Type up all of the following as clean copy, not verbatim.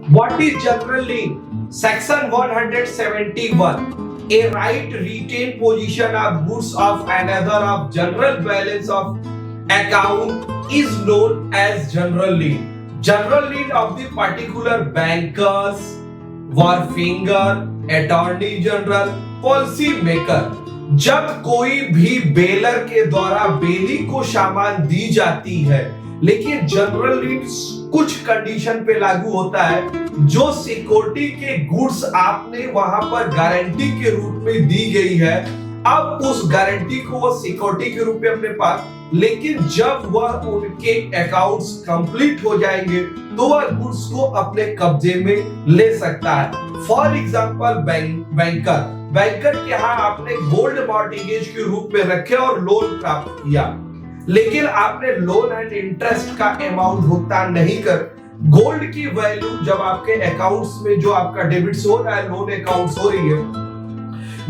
What is general lien? Section 171. A right retain position of goods of another of general balance of account is known as general lien. General lien of the particular bankers, warfinger, attorney general, policy maker. जब कोई भी baler के द्वारा बेली को सामान दी जाती है, लेकिन जनरल लीन कुछ कंडीशन पे लागू होता है। जो सिक्योरिटी के गुड्स आपने वहां पर गारंटी के रूप में दी गई है, अब उस गारंटी को वो सिक्योरिटी के रूप में अपने पास, लेकिन जब वह उनके अकाउंट्स कंप्लीट हो जाएंगे तो वह गुड्स को अपने कब्जे में ले सकता है। फॉर एग्जांपल बैंकर के यहाँ आपने गोल्ड मॉर्गेज के रूप में रखे और लोन प्राप्त किया, लेकिन आपने लोन एंड इंटरेस्ट का अमाउंट भुगतान नहीं कर, गोल्ड की वैल्यू जब आपके अकाउंट्स में जो आपका डेबिट्स हो रहा है, लोन अकाउंट्स हो रही है,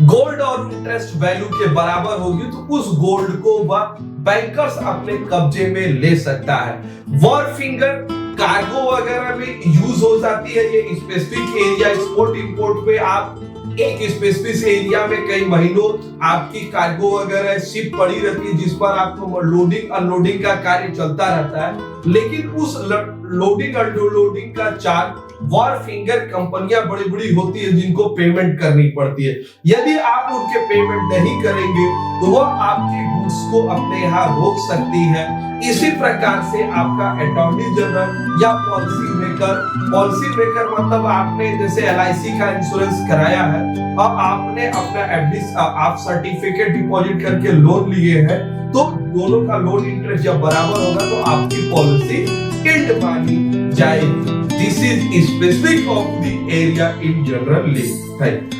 गोल्ड और इंटरेस्ट वैल्यू के बराबर होगी, तो उस गोल्ड को वह बैंकर्स अपने कब्जे में ले सकता है। वॉरफिंगर कार्गो वगैरह में यूज हो जाती है। ये स्पेसिफिक एरिया एक्सपोर्ट इंपोर्ट पे आप एक स्पेसिफिक एरिया में कई महीनों आपकी कार्गो वगैरह शिप पड़ी रहती है, जिस पर आपको लोडिंग अनलोडिंग का कार्य चलता रहता है, लेकिन उस लोडिंग अनलोडिंग का चार्ज वॉरफिंगर कंपनियां बड़ी बड़ी होती है जिनको पेमेंट करनी पड़ती है। यदि आप उनके पेमेंट नहीं करेंगे तो वह आपके गुड्स को अपने यहाँ रोक सकती है। इसी प्रकार से आपका अटॉर्नी जनरल या पॉलिसी मेकर मतलब आपने जैसे LIC का इंश्योरेंस कराया है और आपने अपना एफडी आप सर्टिफिकेट डिपॉजिट करके लोन लिए हैं, तो दोनों का लोन इंटरेस्ट जब बराबर होगा तो आपकी पॉलिसी एंड मानी जाएगी। This is specific of the area in general lien. Thank you.